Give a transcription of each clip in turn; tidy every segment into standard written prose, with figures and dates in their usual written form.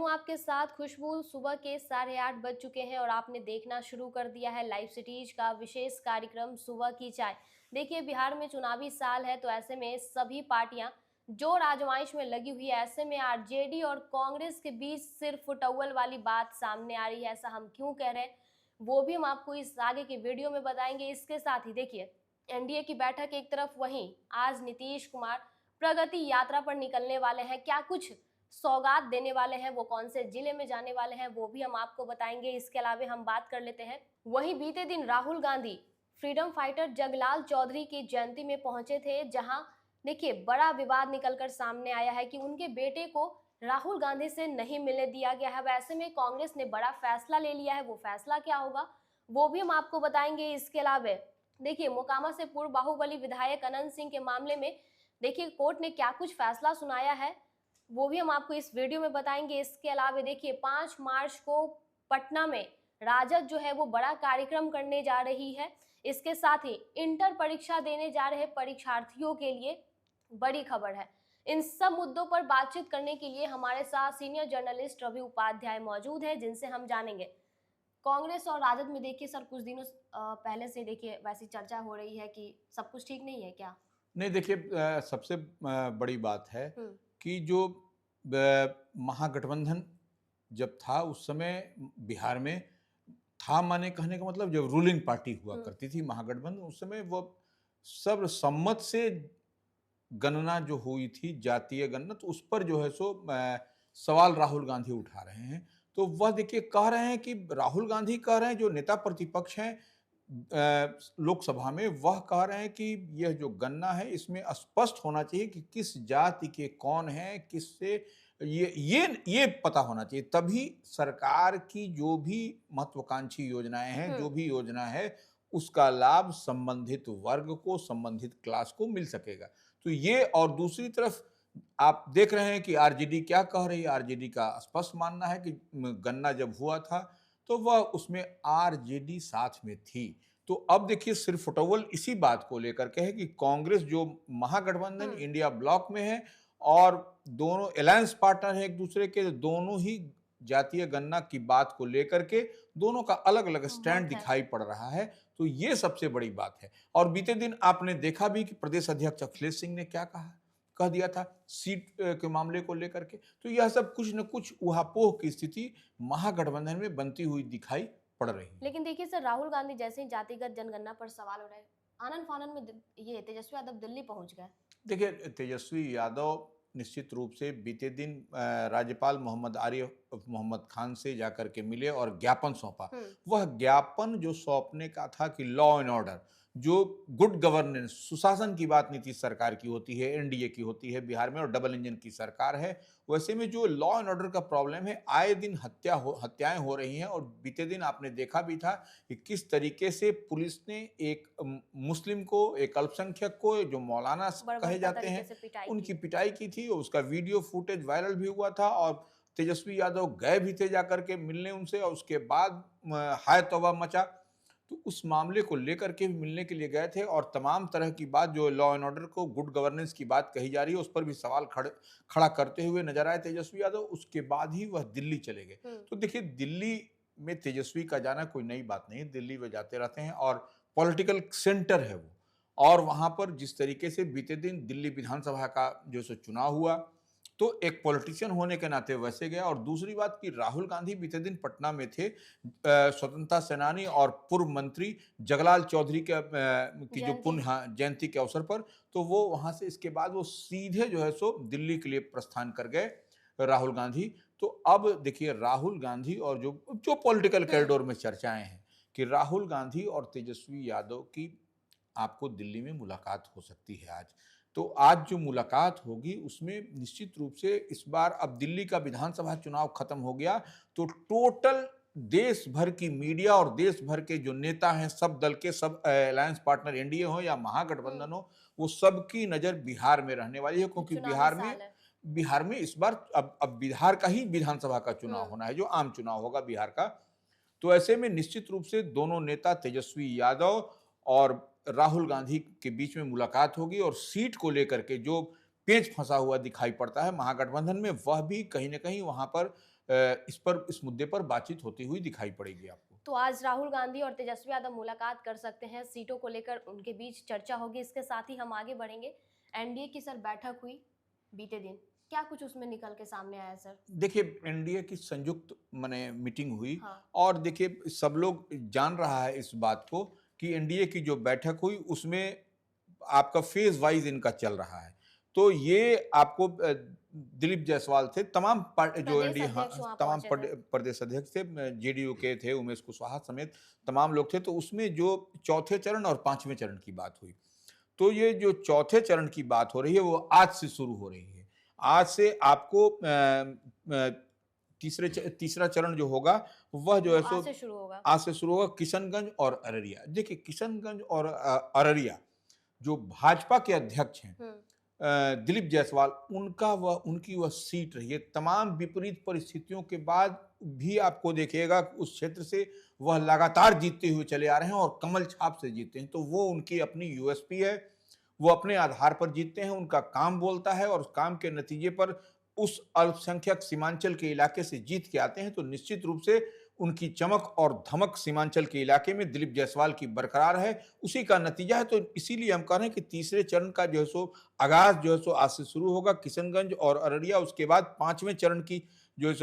हूं आपके साथ खुशबू। सुबह के 8:30 बज चुके हैं और आपने देखना शुरू कर दिया है लाइव सिटीज का विशेष कार्यक्रम सुबह की चाय। देखिए, बिहार में चुनावी साल है तो ऐसे में सभी पार्टियां जोर आजमाइश में लगी हुई है। ऐसे में आरजेडी और कांग्रेस के बीच सिर्फ फुटअव्वल वाली बात सामने आ रही है। ऐसा हम क्यों कह रहे हैं वो भी हम आपको इस आगे की वीडियो में बताएंगे। इसके साथ ही देखिए, एनडीए की बैठक एक तरफ, वहीं आज नीतीश कुमार प्रगति यात्रा पर निकलने वाले हैं। क्या कुछ सौगात देने वाले हैं, वो कौन से जिले में जाने वाले हैं वो भी हम आपको बताएंगे। इसके अलावा हम बात कर लेते हैं, वहीं बीते दिन राहुल गांधी फ्रीडम फाइटर जगलाल चौधरी की जयंती में पहुंचे थे, जहां देखिए बड़ा विवाद निकलकर सामने आया है कि उनके बेटे को राहुल गांधी से नहीं मिलने दिया गया है। वैसे में कांग्रेस ने बड़ा फैसला ले लिया है, वो फैसला क्या होगा वो भी हम आपको बताएंगे। इसके अलावा देखिए, मोकामा से पूर्व बाहुबली विधायक अनंत सिंह के मामले में देखिए कोर्ट ने क्या कुछ फैसला सुनाया है वो भी हम आपको इस वीडियो में बताएंगे। इसके अलावा देखिए, 5 मार्च को पटना में राजद जो है वो बड़ा कार्यक्रम करने जा रही है। इसके साथ ही इंटर परीक्षा देने जा रहे परीक्षार्थियों के लिए बड़ी खबर है। इन सब मुद्दों पर बातचीत करने के लिए हमारे साथ सीनियर जर्नलिस्ट रवि उपाध्याय मौजूद हैं, जिनसे हम जानेंगे कांग्रेस और राजद में। देखिए सर, कुछ दिनों पहले से देखिए वैसी चर्चा हो रही है कि सब कुछ ठीक नहीं है क्या? नहीं देखिए, सबसे बड़ी बात है कि जो महागठबंधन जब था उस समय बिहार में था, माने कहने का मतलब जब रूलिंग पार्टी हुआ करती थी महागठबंधन, उस समय वो सर्वसम्मत से गणना जो हुई थी, जातीय गणना, तो उस पर जो है सो सवाल राहुल गांधी उठा रहे हैं। तो वह देखिए कह रहे हैं कि राहुल गांधी कह रहे हैं, जो नेता प्रतिपक्ष हैं लोकसभा में, वह कह रहे हैं कि यह जो गणना है इसमें स्पष्ट होना चाहिए कि किस जाति के कौन है, किससे ये पता होना चाहिए, तभी सरकार की जो भी महत्वाकांक्षी योजनाएं हैं, जो भी योजना है, उसका लाभ संबंधित वर्ग को, संबंधित क्लास को मिल सकेगा। तो ये, और दूसरी तरफ आप देख रहे हैं कि आरजेडी क्या कह रही है। आरजेडी का स्पष्ट मानना है कि गन्ना जब हुआ था तो वह उसमें आरजेडी साथ में थी। तो अब देखिए, सिर्फ फुटअव्वल इसी बात को लेकर के है कि कांग्रेस जो महागठबंधन इंडिया ब्लॉक में है और दोनों अलायंस पार्टनर है एक दूसरे के, दोनों ही जातीय गणना की बात को लेकर के दोनों का अलग अलग स्टैंड दिखाई पड़ रहा है। तो ये सबसे बड़ी बात है। और बीते दिन आपने देखा भी कि प्रदेश अध्यक्ष अखिलेश सिंह ने क्या कह दिया था सीट के मामले को लेकर के। तो यह सब कुछ न कुछ उहापोह की स्थिति महागठबंधन में बनती हुई दिखाई पड़ रही है। लेकिन देखिए सर, राहुल गांधी जैसे ही जातिगत जनगणना पर सवाल हो रहे हैं, आनन फानन में ये तेजस्वी यादव दिल्ली पहुंच गए। देखिए, तेजस्वी यादव निश्चित रूप से बीते दिन राज्यपाल मोहम्मद आरिफ मोहम्मद खान से जाकर के मिले और ज्ञापन सौंपा। वह ज्ञापन जो सौंपने का था कि लॉ एंड ऑर्डर, जो गुड गवर्नेंस, सुशासन की बात नीतीश सरकार की होती है, एनडीए की होती है बिहार में, और डबल इंजन की सरकार है। वैसे में जो लॉ एंड ऑर्डर का प्रॉब्लम है, आए दिन हत्याएं हो रही हैं। और बीते दिन आपने देखा भी था कि किस तरीके से पुलिस ने एक मुस्लिम को, एक अल्पसंख्यक को, जो मौलाना कहे जाते हैं, उनकी पिटाई की थी। उसका वीडियो फुटेज वायरल भी हुआ था और तेजस्वी यादव गए भी थे जाकर के मिलने उनसे, और उसके बाद हाय तौबा मचा। तो उस मामले को लेकर के भी मिलने के लिए गए थे और तमाम तरह की बात, जो लॉ एंड ऑर्डर को, गुड गवर्नेंस की बात कही जा रही है, उस पर भी सवाल खड़ा करते हुए नजर आए तेजस्वी यादव। उसके बाद ही वह दिल्ली चले गए। तो देखिए, दिल्ली में तेजस्वी का जाना कोई नई बात नहीं है, दिल्ली वे जाते रहते हैं और पॉलिटिकल सेंटर है वो। और वहां पर जिस तरीके से बीते दिन दिल्ली विधानसभा का जो सो चुनाव हुआ, तो एक पॉलिटिशियन होने के नाते वैसे गया। और दूसरी बात कि राहुल गांधी बीते दिन पटना में थे स्वतंत्रता सेनानी और पूर्व मंत्री जगलाल चौधरी की जो पुण्य जयंती के अवसर पर, तो वो वहां से, इसके बाद वो सीधे जो है सो दिल्ली के लिए प्रस्थान कर गए राहुल गांधी। तो अब देखिए, राहुल गांधी और जो जो पॉलिटिकल कॉरिडोर में चर्चाएं हैं कि राहुल गांधी और तेजस्वी यादव की आपको दिल्ली में मुलाकात हो सकती है आज। तो आज जो मुलाकात होगी उसमें निश्चित रूप से इस बार, अब दिल्ली का विधानसभा चुनाव खत्म हो गया, तो टोटल देश भर की मीडिया और देश भर के जो नेता हैं, सब दल के, सब अलायंस पार्टनर, एनडीए हो या महागठबंधन हो, वो सबकी नजर बिहार में रहने वाली है। क्योंकि बिहार में इस बार अब बिहार का ही विधानसभा का चुनाव होना है, जो आम चुनाव होगा बिहार का। तो ऐसे में निश्चित रूप से दोनों नेता तेजस्वी यादव और राहुल गांधी के बीच में मुलाकात होगी। और सीट को लेकर के जो पेच फंसा हुआ दिखाई पड़ता है महागठबंधन में, वह भी कहीं ना कहीं वहां पर इस मुद्दे पर बातचीत होती हुई दिखाई पड़ेगी आपको। तो आज राहुल गांधी और तेजस्वी यादव मुलाकात कर सकते हैं, सीटों को लेकर उनके बीच चर्चा होगी। इसके साथ ही हम आगे बढ़ेंगे। एनडीए की सर बैठक हुई बीते दिन, क्या कुछ उसमें निकल के सामने आया सर? देखिए, एनडीए की संयुक्त माने मीटिंग हुई। हाँ। और देखिए, सब लोग जान रहा है इस बात को कि एनडीए की जो बैठक हुई उसमें आपका फेज वाइज इनका चल रहा है। तो ये आपको दिलीप जायसवाल थे, तमाम जो प्रदेश एनडीए, हाँ, अध्यक्ष वहां तमाम पहुंचे थे। प्रदेश अध्यक्ष थे, जेडीयू के थे, उमेश कुशवाहा समेत तमाम लोग थे। तो उसमें जो चौथे चरण और पांचवें चरण की बात हुई, तो ये जो चौथे चरण की बात हो रही है वो आज से शुरू हो रही है। आज से आपको तीसरा चरण जो होगा वह जो वो है आज से शुरू होगा। आज से शुरू होगा किशनगंज और अररिया। देखिए, किशनगंज और अररिया जो भाजपा के अध्यक्ष हैं दिलीप जायसवाल, उनकी वह सीट रही है। तमाम विपरीत परिस्थितियों के बाद भी आपको देखिएगा उस क्षेत्र से वह लगातार जीतते हुए चले आ रहे हैं और कमल छाप से जीते हैं। तो वो उनकी अपनी यूएसपी है, वो अपने आधार पर जीतते हैं, उनका काम बोलता है और उस काम के नतीजे पर उस अल्पसंख्यक सीमांचल के इलाके से जीत के आते हैं। तो निश्चित रूप से उनकी चमक और धमक सीमांचल के इलाके में दिलीप जायसवाल की बरकरार है, उसी का नतीजा है। तो इसीलिए हम कह रहे हैं कि तीसरे चरण का जो है सो आगाज जो है सो आज से शुरू होगा, किशनगंज और अररिया। उसके बाद पांचवें चरण की जो है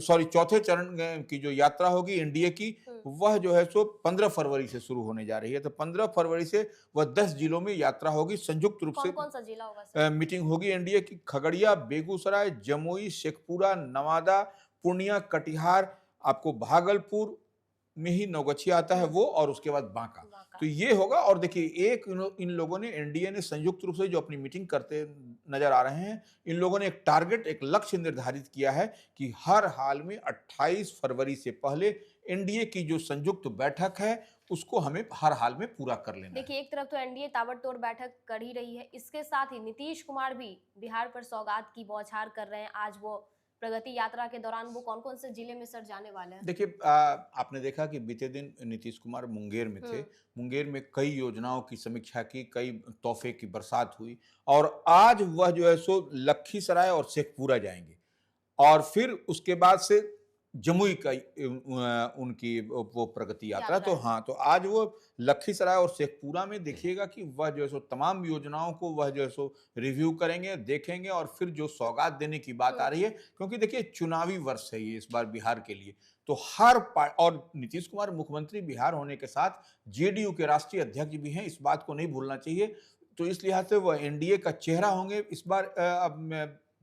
सो चौथे चरण की जो यात्रा होगी एनडीए की, वह जो है सो 15 फरवरी से शुरू होने जा रही है। तो 15 फरवरी से वह 10 जिलों में यात्रा होगी। संयुक्त रूप से कौन सा जिला होगा सर? मीटिंग होगी एनडीए की। खगड़िया, बेगूसराय, जमुई, शेखपुरा, नवादा, पूर्णिया, कटिहार, आपको भागलपुर में ही नौगछिया आता है वो, और उसके बाद बांका। तो ये होगा। और देखिए, इन लोगों ने, एनडीए ने संयुक्त रूप से जो अपनी मीटिंग करते नजर आ रहे हैं, इन लोगों ने एक टारगेट, एक लक्ष्य निर्धारित किया है कि हर हाल में 28 फरवरी से पहले एनडीए की जो संयुक्त बैठक है उसको हमें हर हाल में पूरा कर लेना है। देखिए, एक तरफ तो एनडीए ताबड़तोड़ बैठक कर ही रही है, इसके साथ ही नीतीश कुमार भी बिहार पर सौगात की बौछार कर रहे हैं। आज वो प्रगति यात्रा के दौरान वो कौन-कौन से जिले में सर जाने वाले हैं? देखिए, आपने देखा कि बीते दिन नीतीश कुमार मुंगेर में थे। मुंगेर में कई योजनाओं की समीक्षा की, कई तोहफे की बरसात हुई, और आज वह जो है सो लखीसराय और शेखपुरा जाएंगे, और फिर उसके बाद से जमुई का उनकी वो प्रगति यात्रा। तो हाँ, तो आज वो लखीसराय और शेखपुरा में देखिएगा कि वह जो है सो तमाम योजनाओं को वह जो है सो रिव्यू करेंगे, देखेंगे, और फिर जो सौगात देने की बात आ रही है, क्योंकि देखिए चुनावी वर्ष है ये इस बार बिहार के लिए। तो और नीतीश कुमार मुख्यमंत्री बिहार होने के साथ जेडीयू के राष्ट्रीय अध्यक्ष भी हैं, इस बात को नहीं भूलना चाहिए। तो इस लिहाज से वह एनडीए का चेहरा होंगे इस बार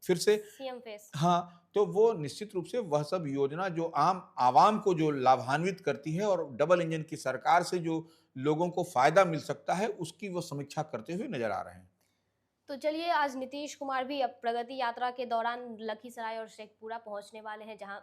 फिर से सीएम फेस। हाँ, तो वो निश्चित रूप से वह सब योजना जो आवाम को जो लाभान्वित करती है और डबल इंजन की सरकार से जो लोगों को फायदा मिल सकता है, उसकी वो समीक्षा करते हुए नजर आ रहे हैं। तो चलिए, आज नीतीश कुमार भी अब प्रगति यात्रा के दौरान लखीसराय और शेखपुरा पहुंचने वाले हैं, जहां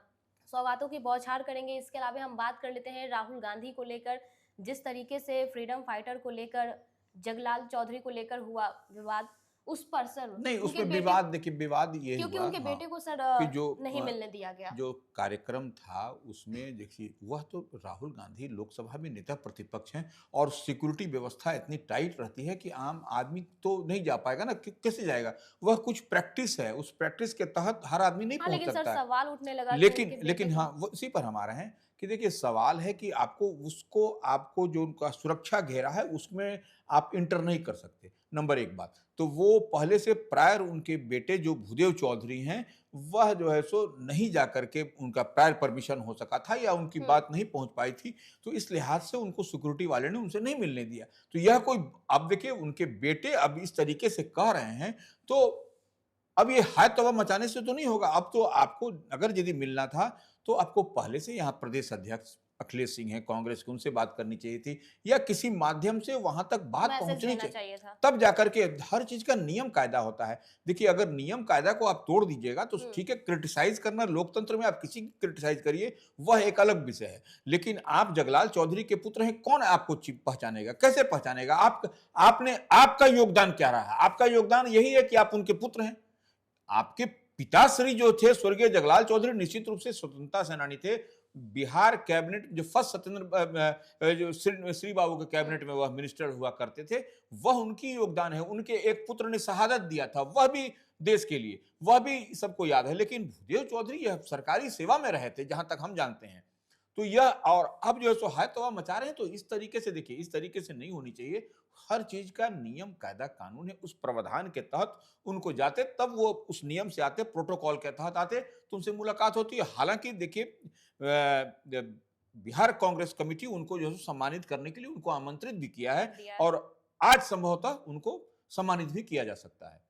सौगातों की बौछार करेंगे। इसके अलावा हम बात कर लेते हैं राहुल गांधी को लेकर, जिस तरीके से फ्रीडम फाइटर को लेकर, जगलाल चौधरी को लेकर हुआ विवाद, उस पर सर नहीं, उसमें विवाद, देखिए विवाद ये क्योंकि हुआ, उनके बेटे को सर कि जो नहीं मिलने दिया गया। जो कार्यक्रम था उसमें देखिए, वह तो राहुल गांधी लोकसभा में नेता प्रतिपक्ष हैं, और सिक्योरिटी व्यवस्था इतनी टाइट रहती है कि आम आदमी तो नहीं जा पाएगा ना, कैसे जाएगा? वह कुछ प्रैक्टिस है, उस प्रैक्टिस के तहत हर आदमी नहीं पहुंच लेकिन सकता सर है। सवाल उठने लगा लेकिन हाँ, वो इसी पर हम आ रहे हैं कि देखिए, सवाल है कि आपको जो उनका सुरक्षा घेरा है उसमें आप इंटर नहीं कर सकते, नंबर एक बात। तो वो पहले से प्रायर उनके बेटे जो भूदेव चौधरी हैं, वह जो है सो नहीं जाकर के उनका प्रायर परमिशन हो सका था, या उनकी बात नहीं पहुंच पाई थी। तो इस लिहाज से उनको सिक्योरिटी वाले ने उनसे नहीं मिलने दिया। तो यह कोई, अब देखिए उनके बेटे अब इस तरीके से कह रहे हैं, तो अब ये हाय तौबा मचाने से तो नहीं होगा। अब तो आपको अगर यदि मिलना था तो आपको पहले से यहाँ प्रदेश अध्यक्ष अखिलेश सिंह है कांग्रेस के, उनसे बात करनी चाहिए थी, या किसी माध्यम से वहां तक बात पहुंचनी चाहिए था। तब जाकर के। हर चीज का नियम कायदा होता है। देखिए, अगर नियम कायदा को आप तोड़ दीजिएगा तो ठीक है, क्रिटिसाइज करना लोकतंत्र में, आप किसी की क्रिटिसाइज करिए, वह एक अलग विषय है। लेकिन आप जगलाल चौधरी के पुत्र हैं, कौन आपको पहचानेगा, कैसे पहचानेगा? आपका योगदान क्या रहा है? आपका योगदान यही है कि आप उनके पुत्र हैं। आपके पिताश्री जो थे स्वर्गीय जगलाल चौधरी, निश्चित रूप से स्वतंत्रता सेनानी थे, बिहार कैबिनेट जो फर्स्ट जो श्री बाबू के कैबिनेट में वह मिनिस्टर हुआ करते थे, वह उनकी योगदान है। उनके एक पुत्र ने शहादत दिया था, वह भी देश के लिए, वह भी सबको याद है। लेकिन भूदेव चौधरी यह सरकारी सेवा में रहे थे जहां तक हम जानते हैं। तो यह और अब जो है सो है तो मचा रहे हैं। तो इस तरीके से देखिए, इस तरीके से नहीं होनी चाहिए। हर चीज का नियम कायदा कानून है, उस प्रावधान के तहत उनको जाते, तब वो उस नियम से आते, प्रोटोकॉल के तहत आते, तो उनसे मुलाकात होती है। हालांकि देखिए बिहार कांग्रेस कमेटी उनको जो है सम्मानित करने के लिए उनको आमंत्रित भी किया है दिया है। और आज संभवतः उनको सम्मानित भी किया जा सकता है।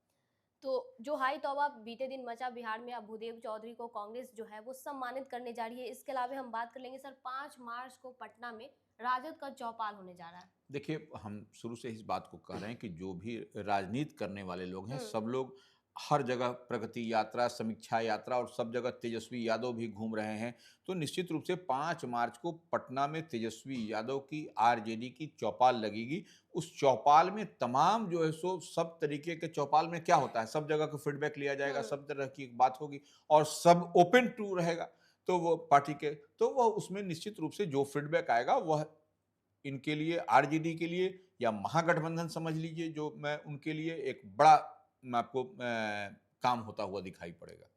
तो जो हाई तौबा बीते दिन मचा बिहार में, अब भूदेव चौधरी को कांग्रेस जो है वो सम्मानित करने जा रही है। इसके अलावा हम बात कर लेंगे सर, 5 मार्च को पटना में राजद का चौपाल होने जा रहा है। देखिए, हम शुरू से इस बात को कह रहे हैं कि जो भी राजनीति करने वाले लोग हैं, सब लोग हर जगह प्रगति यात्रा, समीक्षा यात्रा और सब जगह तेजस्वी यादव भी घूम रहे हैं। तो निश्चित रूप से 5 मार्च को पटना में तेजस्वी यादव की आरजेडी की चौपाल लगेगी। उस चौपाल में तमाम जो है सो सब तरीके के, चौपाल में क्या होता है, सब जगह का फीडबैक लिया जाएगा, सब तरह की बात होगी और सब ओपन टू रहेगा। तो वो पार्टी के, तो वह उसमें निश्चित रूप से जो फीडबैक आएगा वह इनके लिए, आरजेडी के लिए या महागठबंधन समझ लीजिए, जो मैं उनके लिए एक बड़ा मैं आपको काम होता हुआ दिखाई पड़ेगा।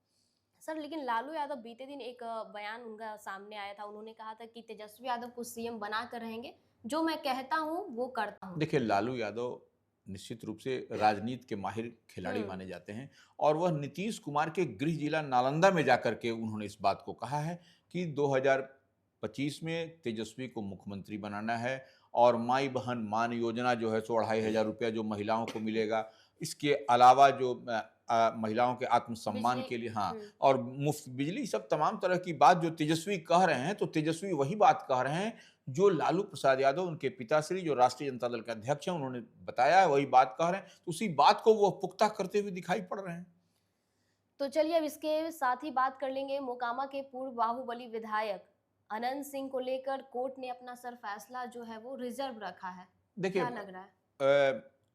सर लेकिन लालू यादव बीते दिन एक बयान उनका सामने आया था, उन्होंने कहा था कि तेजस्वी यादव को सीएम बना कर रहेंगे, जो मैं कहता हूँ वो करता हूँ। देखिए, लालू यादव निश्चित रूप से राजनीति के माहिर खिलाड़ी माने जाते हैं और वह नीतीश कुमार के गृह जिला नालंदा में जाकर के उन्होंने इस बात को कहा है कि 2025 में तेजस्वी को मुख्यमंत्री बनाना है और माई बहन मान योजना जो है सो 2,500 रुपया जो महिलाओं को मिलेगा। इसके अलावा जो महिलाओं के आत्मसम्मान बिजली। के लिए, हाँ, और मुफ्त बिजली, सब तमाम तरह की बात जो तेजस्वी कह रहे हैं, तो तेजस्वी वही बात कह रहे हैं जो लालू प्रसाद यादव, उनके पिताश्री जो राष्ट्रीय जनता दल के अध्यक्ष हैं, उन्होंने बताया है, वही बात कह रहे हैं। तो उसी बात को वो पुख्ता करते हुए दिखाई पड़ रहे हैं। तो चलिए अब इसके साथ ही बात कर लेंगे मोकामा के पूर्व बाहुबली विधायक अनंत सिंह को लेकर कोर्ट ने अपना सर फैसला जो है वो रिजर्व रखा है। देखिए, क्या लग रहा है?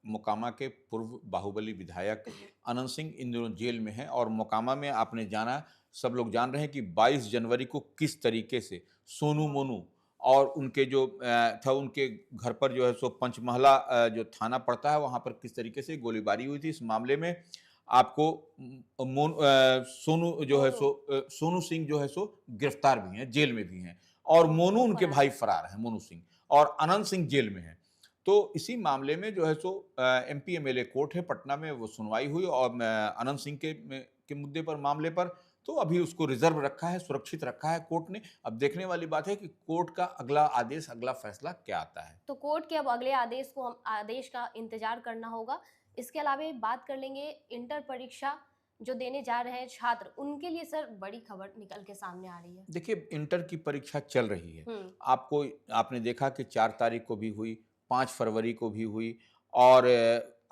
मोकामा के पूर्व बाहुबली विधायक अनंत सिंह इन दिनों जेल में हैं और मोकामा में आपने जाना, सब लोग जान रहे हैं कि 22 जनवरी को किस तरीके से सोनू मोनू और उनके जो था, उनके घर पर जो है सो पंचमहला जो थाना पड़ता है, वहाँ पर किस तरीके से गोलीबारी हुई थी। इस मामले में आपको सोनू जो है सो सोनू सिंह जो है सो गिरफ्तार भी हैं, जेल में भी हैं और मोनू उनके भाई फरार हैं, मोनू सिंह, और अनंत सिंह जेल में हैं। तो इसी मामले में जो है सो एमपी एमएलए कोर्ट है पटना में, वो सुनवाई हुई और अनंत सिंह के मुद्दे पर, मामले पर, तो अभी उसको रिजर्व रखा है, सुरक्षित रखा है कोर्ट ने। अब देखने वाली बात है कि कोर्ट का अगला आदेश, अगला फैसला क्या आता है। तो कोर्ट के अब अगले आदेश का इंतजार करना होगा। इसके अलावा बात कर लेंगे इंटर परीक्षा जो देने जा रहे हैं छात्र, उनके लिए सर बड़ी खबर निकल के सामने आ रही है। देखिए, इंटर की परीक्षा चल रही है। आपने देखा कि 4 तारीख को भी हुई, 5 फरवरी को भी हुई और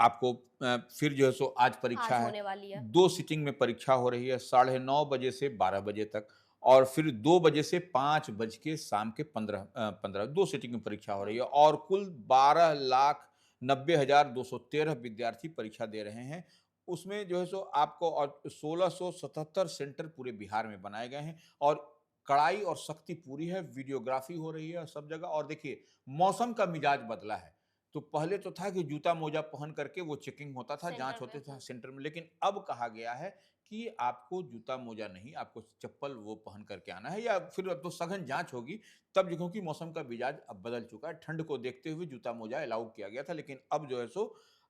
आपको फिर जो है सो आज परीक्षा आज है। होने वाली है। 2 सिटिंग में परीक्षा हो रही है, 9:30 बजे से 12 बजे तक और फिर 2 बजे से 5 बज के शाम के 15 2 सिटिंग में परीक्षा हो रही है और कुल 12,90,213 विद्यार्थी परीक्षा दे रहे हैं। उसमें जो है सो आपको और 1677 सेंटर पूरे बिहार में बनाए गए हैं और कड़ाई और सख्ती पूरी है, वीडियोग्राफी हो रही है सब जगह। और देखिए, मौसम का मिजाज बदला है। तो पहले तो था कि जूता मोजा पहन करके वो चेकिंग होता था, जांच होते थे सेंटर में, लेकिन अब कहा गया है कि आपको जूता मोजा नहीं, आपको चप्पल वो पहन करके आना है, या फिर अब तो सघन जांच होगी तब, क्योंकि मौसम का मिजाज अब बदल चुका है। ठंड को देखते हुए जूता मोजा अलाउ किया गया था, लेकिन अब जो है सो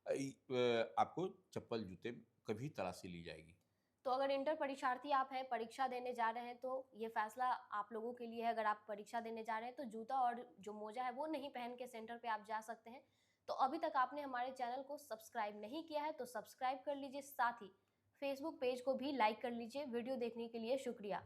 आपको चप्पल जूते कभी तलाशी ली जाएगी। तो अगर इंटर परीक्षार्थी आप हैं, परीक्षा देने जा रहे हैं, तो ये फैसला आप लोगों के लिए है। अगर आप परीक्षा देने जा रहे हैं तो जूता और जो मोजा है वो नहीं पहन के सेंटर पे आप जा सकते हैं। तो अभी तक आपने हमारे चैनल को सब्सक्राइब नहीं किया है तो सब्सक्राइब कर लीजिए, साथ ही फेसबुक पेज को भी लाइक कर लीजिए। वीडियो देखने के लिए शुक्रिया।